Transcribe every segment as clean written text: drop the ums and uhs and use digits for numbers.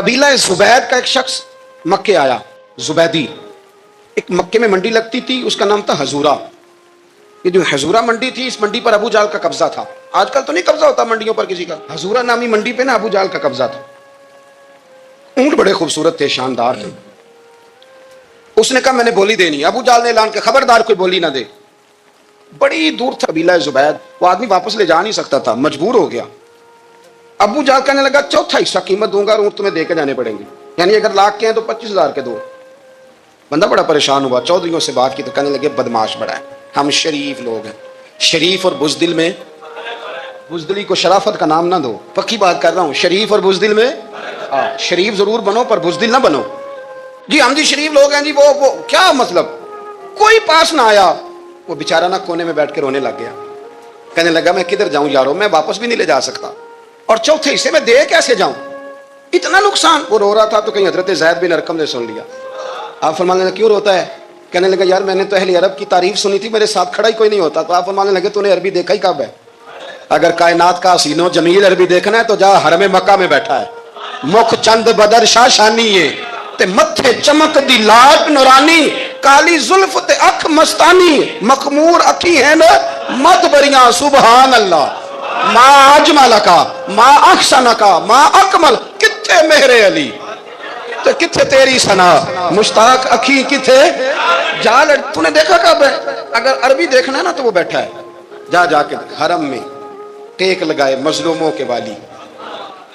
قبیلہ زبید کا ایک شخص مکے آیا، زبیدی. ایک مکے میں منڈی لگتی تھی، اس کا نام تھا حضورہ. یہ جو حضورہ منڈی تھی، اس منڈی پر ابو جہل کا قبضہ تھا. آج کل تو نہیں قبضہ ہوتا منڈیوں پر کسی کا. حضورہ نامی منڈی پہ نا ابو جہل کا قبضہ تھا. اونٹ بڑے خوبصورت تھے، شاندار تھے. اس نے کہا میں نے بولی دینی. ابو جہل نے اعلان کیا خبردار کوئی بولی نہ دے. بڑی دور تھا قبیلہ زبید، وہ آدمی واپس لے جا نہیں سکتا تھا، مجبور ہو گیا. ابو جہل کہنے لگا چوتھا حصہ قیمت دوں گا اور اونٹ تمہیں دے کے جانے پڑیں گے، یعنی اگر لاکھ کے ہیں تو 25,000 کے دو. بندہ بڑا پریشان ہوا، چودھریوں سے بات کی تو کہنے لگے بدماش بڑا ہے، ہم شریف لوگ ہیں. شریف اور بزدل میں، بزدلی کو شرافت کا نام نہ دو، پکی بات کر رہا ہوں. شریف اور بزدل میں شریف ضرور بنو پر بزدل نہ بنو. جی ہم جی شریف لوگ ہیں جی، وہ کیا مطلب. کوئی پاس نہ آیا. وہ بیچارہ نہ کونے میں بیٹھ کے رونے لگ گیا. کہنے لگا میں کدھر جاؤں یارو، میں واپس بھی نہیں لے جا سکتا، اور چوتھے حصے میں دے کیسے جاؤں، اتنا نقصان. وہ رو رہا تھا تو کہیں حضرت زید بن ارقم نے سن لیا. آپ فرمانے لگے کیوں روتا ہے؟ کہنے لگا یار میں نے تو اہل عرب کی تعریف سنی تھی، میرے ساتھ کھڑا ہی کوئی نہیں ہوتا. تو آپ فرمانے لگے تو نے عربی دیکھا ہی کب ہے؟ اگر کائنات کا حسین و جمیل عربی دیکھنا ہے تو جا حرم مکہ میں بیٹھا ہے. مکھ چند بدر شاہ شانی ہے تے متھے چمک دی لاٹ نورانی، کالی زلف تے اکھ مستانی، مخمور اکھی ہیں مت بریاں سبحان اللہ. ما اجمل کا ما احسن کا ما اکمل، کتھے مہر علی تو کتھے تیری ثنا، مشتاق اکھی کتھے جال. تو نے دیکھا کب ہے؟ اگر عربی دیکھنا ہے نا تو وہ بیٹھا ہے. جا کے حرم میں ٹیک لگائے، مظلوموں کے والی،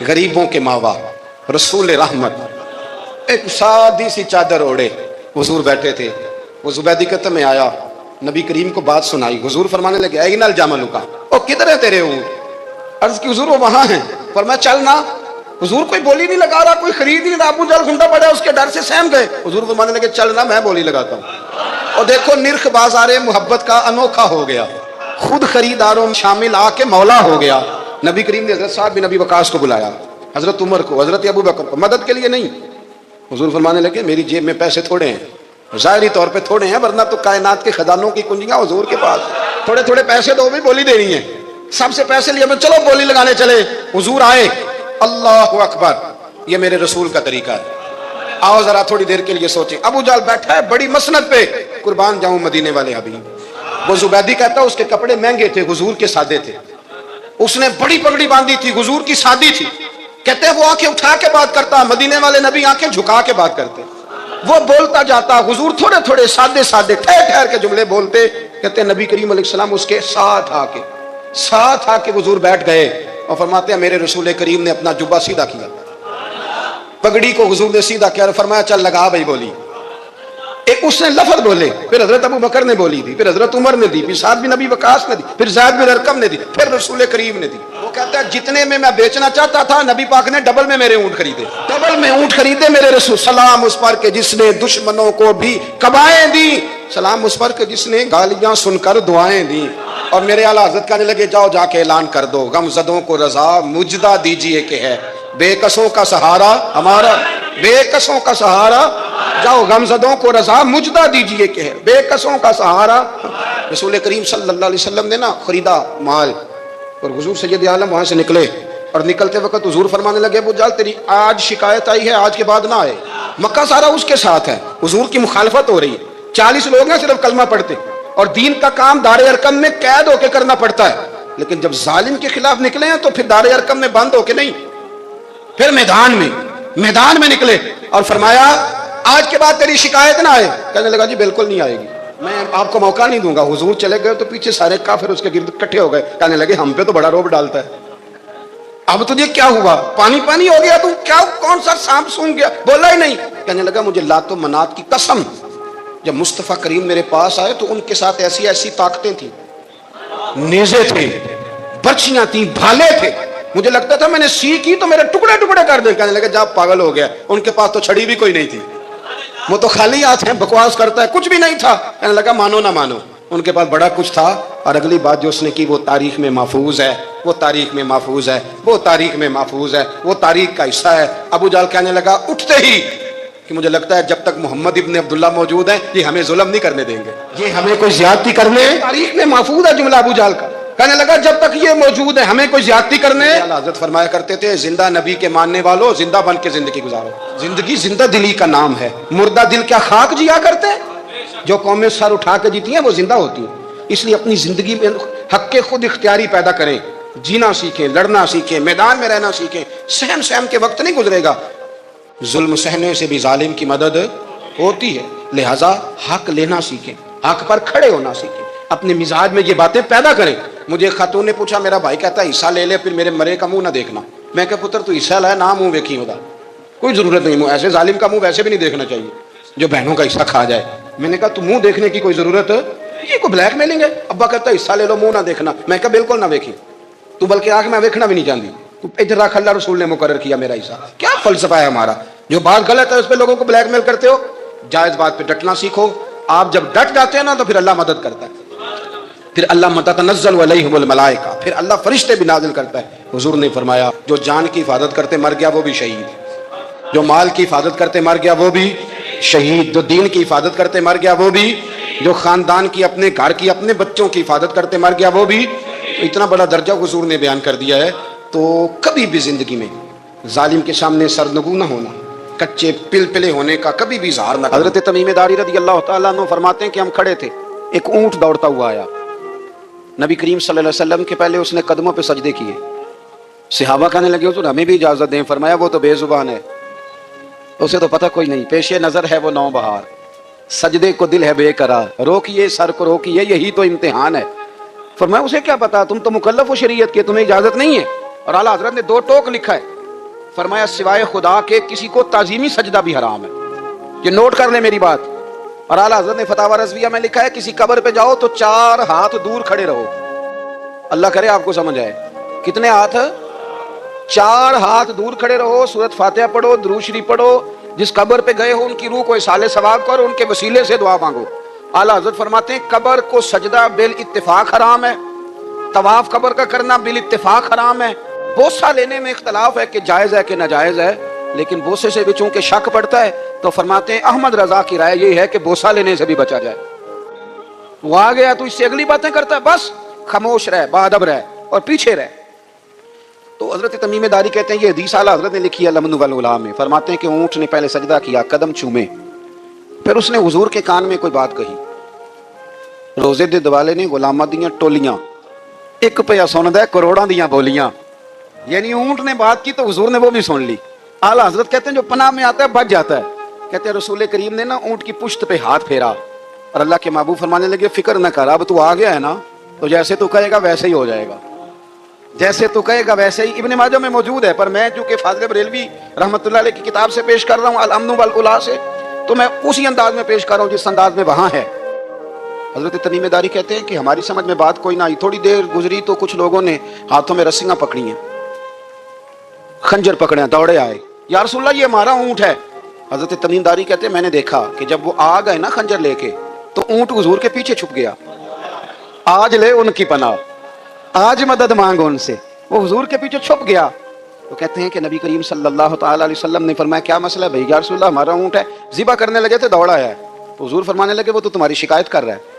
غریبوں کے ماوا، رسول رحمت. ایک سادی سی چادر اوڑے حضور بیٹھے تھے. وہ زبیدی کہتے میں آیا، نبی کریم کو بات سنائی. حضور فرمانے لگے اینا الجمل کا، او کدھر ہے تیرے اونٹ؟ عرض کی حضور وہ وہاں ہیں. فرمایا چلنا. حضور کوئی بولی نہیں لگا رہا، کوئی خرید نہیں رہا. ابو جہل گھنٹا پڑا، اس کے ڈر سے سہم گئے. حضور فرمانے لگے چلنا میں بولی لگاتا ہوں. اور دیکھو نرخ بازار محبت کا انوکھا ہو گیا، خود خریداروں شامل آ کے مولا ہو گیا. نبی کریم نے حضرت صاحب بن نبی وقاص کو بلایا، حضرت عمر کو، حضرت ابو بکر کو، مدد کے لیے نہیں. حضور فرمانے لگے میری جیب میں پیسے تھوڑے ہیں، ظاہری طور پہ تھوڑے ہیں، ورنہ تو کائنات کے خزانوں کی کنجیاں حضور کے پاس. تھوڑے تھوڑے پیسے دو بھی بولی دینی ہے. سب سے پیسے لیے چلو بولی لگانے چلے. حضور آئے، اللہ اکبر، یہ میرے رسول کا طریقہ ہے. آؤ ذرا تھوڑی دیر کے لیے سوچیں. ابو جہل بیٹھا ہے بڑی مسند پہ، قربان جاؤں مدینے والے حبیب. وہ زبیدی کہتا ہے اس کے کپڑے مہنگے تھے، حضور کے سادے تھے. اس نے بڑی پگڑی باندھی تھی، حضور کی سادی تھی. کہتے ہیں وہ آنکھیں اٹھا کے بات کرتا، مدینے والے نبی آنکھیں جھکا کے بات کرتے. وہ بولتا جاتا، حضور تھوڑے تھوڑے سادے سادے ٹھہر ٹھہر کے جملے بولتے. کہتے ہیں نبی کریم علیہ السلام اس کے ساتھ آ کے حضور بیٹھ گئے اور فرماتے ہیں میرے رسول کریم نے اپنا جبہ سیدھا کیا، پگڑی کو حضور نے سیدھا کیا اور فرمایا چل لگا بھائی بولی. ایک اس نے لفظ بولے، پھر حضرت ابو بکر نے بولی دی، پھر حضرت عمر نے دی، پھر سعد بن نبی وقاص نے دی، پھر زید بن ارقم نے دی، پھر رسول کریم نے دی. وہ کہتا ہے جتنے میں بیچنا چاہتا تھا نبی پاک نے ڈبل میں میرے اونٹ خریدے، ڈبل میں اونٹ خریدے میرے رسول. سلام اس پر کہ جس نے دشمنوں کو بھی قبائیں دی، سلام اس پر کہ جس نے گالیاں سن کر دعائیں دی. اور میرے اعلیٰ حضرت کہنے لگے جاؤ جا کے اعلان کر دو، غم زدوں کو رضا مجدہ دیجئے کہ ہے بے کسوں کا سہارا ہمارا، بے کسوں کا سہارا. جاؤ غم زدوں کو رضا مجدہ دیجئے کہ ہے بے کسوں کا سہارا. رسول کریم صلی اللہ علیہ وسلم نے نا خریدا مال، اور حضور سید عالم وہاں سے نکلے، اور نکلتے وقت حضور فرمانے لگے ابو جہل تیری آج شکایت آئی ہے، آج کے بعد نہ آئے. مکہ سارا اس کے ساتھ ہے، حضور کی مخالفت ہو رہی ہے. 40 لوگ ہیں صرف کلمہ پڑھتے، اور دین کا کام دار ارقم میں قید ہو کے کرنا پڑتا ہے. لیکن جب ظالم کے خلاف نکلے ہیں تو پھر دار ارقم میں بند ہو کے نہیں، پھر میدان میں نکلے اور فرمایا آج کے بعد تیری شکایت نہ آئے. کہنے لگا جی بالکل نہیں آئے گی، میں آپ کو موقع نہیں دوں گا. حضور چلے گئے تو پیچھے سارے کافر اس کے گرد اکٹھے ہو گئے. کہنے لگے ہم پہ تو بڑا روب ڈالتا ہے، اب تجھے کیا ہوا، پانی پانی ہو گیا، تم کیا کون سا سانپ سونگ گیا؟ بولا ہی نہیں. کہنے لگا مجھے لات و منات کی قسم، جب مصطفیٰ کریم میرے پاس آئے تو ان کے ساتھ ایسی ایسی طاقتیں تھیں، نیزے تھے، برچیاں تھیں، بھالے تھے، مجھے لگتا تھا میں نے سی کی تو میرے ٹکڑے ٹکڑے کر دیں. کہنے لگا جا پاگل ہو گیا، ان کے پاس تو چھڑی بھی کوئی نہیں تھی، وہ تو خالی ہاتھ ہیں، بکواس کرتا ہے، کچھ بھی نہیں تھا. کہنے لگا مانو نہ مانو، ان کے پاس بڑا کچھ تھا. اور اگلی بات جو اس نے کی وہ تاریخ میں محفوظ ہے، وہ تاریخ میں محفوظ ہے، وہ تاریخ میں محفوظ ہے، وہ تاریخ کا حصہ ہے. ابو جہل کہنے لگا اٹھتے ہی کہ مجھے لگتا ہے جب تک محمد ابن عبداللہ موجود ہیں یہ ہمیں ظلم نہیں کرنے دیں گے، یہ ہمیں کوئی زیادتی کرنے. تاریخ میں محفوظ ہے جملہ ابو جہل کا. کہنے لگا جب تک یہ موجود ہے ہمیں کوئی زیادتی کرنے. حضرت فرمایا کرتے تھے زندہ نبی کے ماننے والوں زندہ بن کے زندگی گزارو. زندگی زندہ دلی کا نام ہے. مردہ دل کیا خاک جیا کرتے؟ جو قومیں سر اٹھا کے جیتی ہیں وہ زندہ ہوتی ہیں. اس لیے اپنی زندگی میں حق کے خود اختیاری پیدا کریں. جینا سیکھیں, لڑنا سیکھیں, میدان میں رہنا سیکھیں. سہم سہم کے وقت نہیں گزرے گا. ظلم سہنے سے بھی ظالم کی مدد ہوتی ہے. لہذا حق لینا سیکھیں, حق پر کھڑے ہونا سیکھیں. اپنے مزاج میں یہ باتیں پیدا کریں. مجھے ایک خاتون نے پوچھا, میرا بھائی کہتا ہے حصہ لے لے پھر میرے مرے کا منہ نہ دیکھنا. میں کہ پتر تو حصہ لائے نہ منہ ویکھی ہوتا, کوئی ضرورت نہیں. منہ ایسے ظالم کا منہ ویسے بھی نہیں دیکھنا چاہیے جو بہنوں کا حصہ کھا جائے. میں نے کہا تو منہ دیکھنے کی کوئی ضرورت, یہ کوئی بلیک میلنگ ہے؟ ابا کہتا ہے حصہ لے لو منہ نہ دیکھنا. میں کہا بالکل نہ ویکھی, تو بلکہ آنکھ میں دیکھنا بھی نہیں چاہتی. تو ادھر رکھ, اللہ رسول نے مقرر کیا میرا حصہ. کیا فلسفہ ہے ہمارا؟ جو بات غلط ہے اس پہ لوگوں کو بلیک میل کرتے ہو. جائز بات پہ ڈٹنا سیکھو. آپ جب ڈٹ جاتے ہیں نا تو پھر اللہ مدد کرتا ہے. پھر اللہ تنزل علیہم الملائکہ, پھر اللہ فرشتے بھی نازل کرتا ہے. حضور نے فرمایا جو جان کی حفاظت کرتے مر گیا وہ بھی شہید, جو مال کی حفاظت کرتے مر گیا وہ بھی شہید, جو دین کی حفاظت کرتے مر گیا وہ بھی, جو خاندان کی, اپنے گھر کی, اپنے بچوں کی حفاظت کرتے مر گیا وہ بھی. اتنا بڑا درجہ حضور نے بیان کر دیا ہے. تو کبھی بھی زندگی میں ظالم کے سامنے سرنگو نہ ہونا, کچے پلپلے ہونے کا کبھی بھی اظہار نہ. حضرت تمیم داری رضی اللہ تعالیٰ عنہ فرماتے ہیں کہ ہم کھڑے تھے, ایک اونٹ دوڑتا ہوا آیا. نبی کریم صلی اللہ علیہ وسلم کے پہلے اس نے قدموں پہ سجدے کیے. صحابہ کہنے لگے حضور ہمیں بھی اجازت دیں. فرمایا وہ تو بے زبان ہے, اسے تو پتہ کوئی نہیں. پیش نظر ہے وہ نو بہار, سجدے کو دل ہے بے قرار, روکیے سر کو روکیے یہی تو امتحان ہے. فرمایا اسے کیا پتا, تم تو مکلف ہو شریعت کے, تمہیں اجازت نہیں ہے. اور اعلیٰ حضرت نے 2 ٹوک لکھا ہے. فرمایا سوائے خدا کے کسی کو تعظیمی سجدہ بھی حرام ہے. یہ نوٹ کر لیں میری بات. اور اعلیٰ حضرت نے فتاوی رضویہ میں لکھا ہے کسی قبر پہ جاؤ تو 4 ہاتھ دور کھڑے رہو. اللہ کرے آپ کو سمجھ آئے. کتنے ہاتھ؟ 4 ہاتھ دور کھڑے رہو, سورۃ فاتحہ پڑھو, درود شریف پڑھو, جس قبر پہ گئے ہو ان کی روح کو اصال ثواب کرو, ان کے وسیلے سے دعا مانگو. اعلیٰ حضرت فرماتے ہیں قبر کو سجدہ بالاتفاق حرام ہے, طواف قبر کا کرنا بالاتفاق حرام ہے. بوسہ لینے میں اختلاف ہے کہ جائز ہے کہ ناجائز ہے, لیکن بوسے سے بھی چونکہ شک پڑتا ہے تو فرماتے ہیں احمد رضا کی رائے یہ ہے کہ بوسہ لینے سے بھی بچا جائے. وہ آ گیا تو اس سے اگلی باتیں کرتا ہے, بس خاموش رہ, باادب رہ اور پیچھے رہ. تو حضرت تمیم داری کہتے ہیں یہ حدیث اعلیٰ حضرت نے لکھی ہے لمن والعلا میں. فرماتے ہیں کہ اونٹ نے پہلے سجدہ کیا, قدم چومے, پھر اس نے حضور کے کان میں کوئی بات کہی. روزے دے دوالے نے غلاماں دیاں ٹولیاں, ایک پیا سندا ہے کروڑاں دیاں بولیاں. یعنی اونٹ نے بات کی تو حضور نے وہ بھی سن لی. اعلیٰ حضرت کہتے ہیں جو پناہ میں آتا ہے بچ جاتا ہے. کہتے ہیں رسول کریم نے نا اونٹ کی پشت پہ ہاتھ پھیرا اور اللہ کے محبوب فرمانے لگے فکر نہ کر, اب تو آ گیا ہے نا, تو جیسے تو کہے گا ویسے ہی ہو جائے گا, جیسے تو کہے گا ویسے ہی. ابن ماجہ میں موجود ہے, پر میں چونکہ فاضل بریلوی رحمۃ اللہ علیہ کی کتاب سے پیش کر رہا ہوں الامن والعلا سے, تو میں اسی انداز میں پیش کر رہا ہوں جس انداز میں وہاں ہے. حضرت تمیم داری کہتے ہیں کہ ہماری سمجھ میں بات کوئی نہ آئی. تھوڑی دیر گزری تو کچھ لوگوں نے ہاتھوں میں رسیاں پکڑی ہیں, خنجر پکڑے, دوڑے آئے, یا رسول اللہ یہ ہمارا اونٹ ہے. حضرت تمیم داری کہتے ہیں میں نے دیکھا کہ جب وہ آ گئے نا خنجر لے کے تو اونٹ حضور کے پیچھے چھپ گیا. آج لے ان کی پناہ, آج مدد مانگو ان سے. وہ حضور کے پیچھے چھپ گیا. تو کہتے ہیں کہ نبی کریم صلی اللہ تعالی علیہ وسلم نے فرمایا کیا مسئلہ ہے بھائی؟ یا رسول اللہ ہمارا اونٹ ہے. ذبح کرنے لگے تھے دوڑا ہے. تو حضور فرمانے لگے وہ تو تمہاری شکایت کر رہا ہے.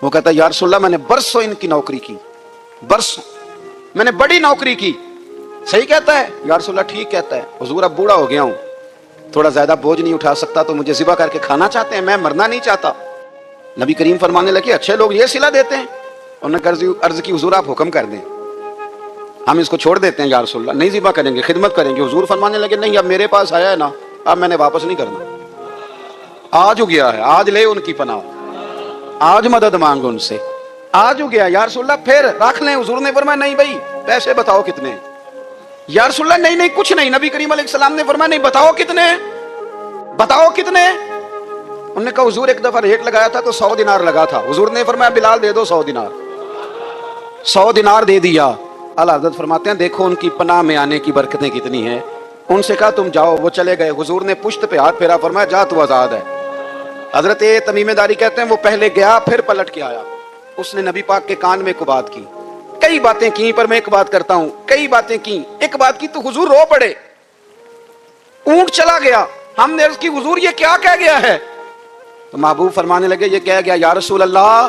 وہ کہتا ہے یا رسول اللہ میں نے برسوں ان کی نوکری کی, برسوں میں نے بڑی نوکری کی. صحیح کہتا ہے یا رسول اللہ؟ ٹھیک کہتا ہے. حضور اب بوڑھا ہو گیا ہوں, تھوڑا زیادہ بوجھ نہیں اٹھا سکتا, تو مجھے ذبح کر کے کھانا چاہتے ہیں, میں مرنا نہیں چاہتا. نبی کریم فرمانے لگے اچھے لوگ یہ صلہ دیتے ہیں. انہوں نے عرض کی حضور آپ حکم کر دیں, ہم اس کو چھوڑ دیتے ہیں یا رسول اللہ, نہیں ذبح کریں گے, خدمت کریں گے. حضور فرمانے لگے نہیں, اب میرے پاس آیا ہے نا, اب میں نے واپس نہیں کرنا, آج ہو گیا ہے, آج لے ان کی پناہ, آج مدد مانگو ان سے, آج ہو گیا. یا رسول اللہ پھر رکھ لیں. حضور نے فرمایا نہیں بھائی پیسے بتاؤ کتنے. یا رسول اللہ نہیں کچھ نہیں. نبی کریم علیہ السلام نے فرمایا نہیں بتاؤ کتنے, بتاؤ کتنے. انہوں نے کہا حضور ایک دفعہ ریٹ لگایا تھا تو 100 دینار لگا تھا. حضور نے فرمایا بلال دے دو 100 دینار. 100 دینار دے دیا. اعلیٰ حضرت فرماتے ہیں دیکھو ان کی پناہ میں آنے کی برکتیں کتنی ہیں. ان سے کہا تم جاؤ, وہ چلے گئے. حضور نے پشت پہ ہاتھ پھیرا, فرمایا جا تو آزاد ہے. حضرت تمیم داری کہتے ہیں وہ پہلے گیا پھر پلٹ کے آیا. اس نے نبی پاک کے کان میں کو بات کی, کئی باتیں کی, پر میں ایک بات کرتا ہوں, کئی باتیں کی, ایک بات کی تو حضور رو پڑے. اونٹ چلا گیا, ہم نے عرض کی حضور یہ کیا کہہ گیا ہے؟ تو محبوب فرمانے لگے یہ کہہ گیا یا رسول اللہ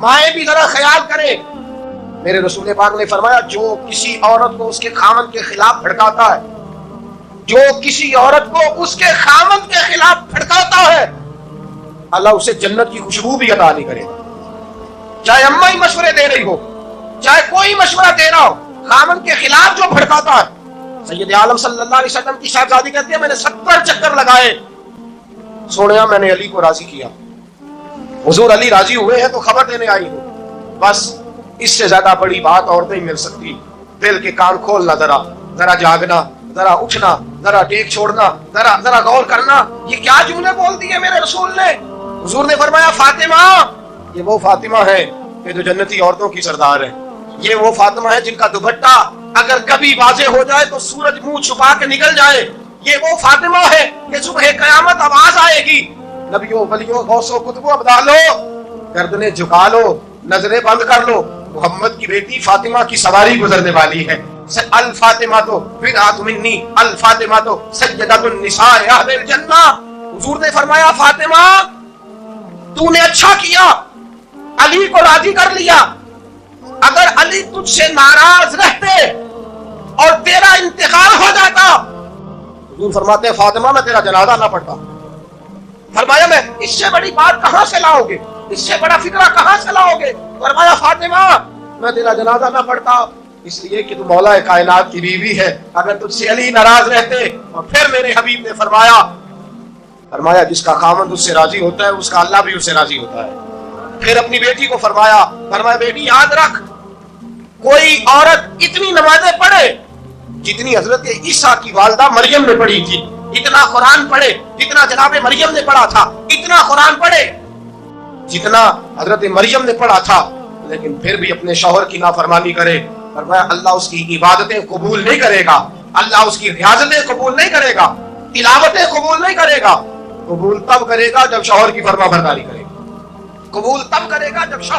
مائیں بھی ذرا خیال کریں. میرے رسول پاک نے فرمایا جو کسی عورت کو اس کے خاوند کے خلاف بھڑکاتا ہے، جو کسی عورت کو اس کے خاوند کے خلاف بھڑکاتا ہے، اللہ اسے جنت کی خوشبو بھی عطا نہیں کرے. چاہے اماں ہی مشورے دے رہی ہو، چاہے کوئی مشورہ دے رہا ہو، خاوند کے خلاف جو بھڑکاتا ہے. سید عالم صلی اللہ علیہ وسلم کی صاحبزادی کہتی ہے میں نے 70 چکر لگائے، سونیا میں نے علی کو راضی کیا. حضور علی راضی ہوئے ہیں تو خبر دینے آئی ہوں. بس اس سے زیادہ بڑی بات اور نہیں مل سکتی. دل کے کان کھولنا، ذرا جاگنا، ذرا اٹھنا، ذرا ٹیک چھوڑنا، ذرا غور کرنا. یہ کیا جملے بول دیے میرے رسول نے. حضور نے فرمایا فاطمہ، یہ وہ فاطمہ ہے کہ جو جنتی عورتوں کی سردار ہے. یہ وہ فاطمہ ہے جن کا دوپٹہ اگر کبھی واضح ہو جائے تو سورج منہ چھپا کے نکل جائے. یہ وہ فاطمہ ہے کہ صبح قیامت آواز آئے گی نبیوں ولیوں غوثوں کتبوں ابدالو گردنیں جھکا لو، نظریں بند کر لو، محمد کی بیٹی فاطمہ کی سواری گزرنے والی ہے. الفاطمہ تو بدعۃ منی، الفاطمہ تو سیدۃ النساء اہل الجنہ. حضور نے فرمایا فاطمہ تو نے اچھا کیا، علی کو راضی کر لیا. اگر علی تجھ سے ناراض رہتے اور تیرا انتقال ہو جاتا، حضور فرماتے ہیں فاطمہ میں تیرا جنازہ نہ پڑھتا. فرمایا میں اس سے بڑی بات کہاں سے لاؤ گے، اس سے بڑا فکرہ کہاں سے لاؤ گے. فرمایا فاطمہ میں تیرا جنازہ نہ پڑھتا اس لیے کہ تو مولا کائنات کی بیوی ہے. اگر تجھ سے علی ناراض رہتے. اور پھر میرے حبیب نے فرمایا جس کا خاوند اس سے راضی ہوتا ہے اس کا اللہ بھی اس سے راضی ہوتا ہے. پھر اپنی بیٹی کو فرمایا بیٹی یاد رکھ، کوئی عورت اتنی نمازیں پڑھے جتنی حضرت عیسیٰ کی والدہ مریم نے پڑھی تھی، اتنا قرآن پڑھے جتنا جناب مریم نے پڑھا تھا، اتنا قرآن پڑھے جتنا حضرت مریم نے پڑھا تھا، لیکن پھر بھی اپنے شوہر کی نافرمانی کرے. فرمایا اللہ اس کی عبادتیں قبول نہیں کرے گا، اللہ اس کی ریاضتیں قبول نہیں کرے گا، تلاوتیں قبول نہیں کرے گا. قبول تب کرے گا جب شوہر کی فرما برداری کرے گا. قبول تب کرے گا جب شوہر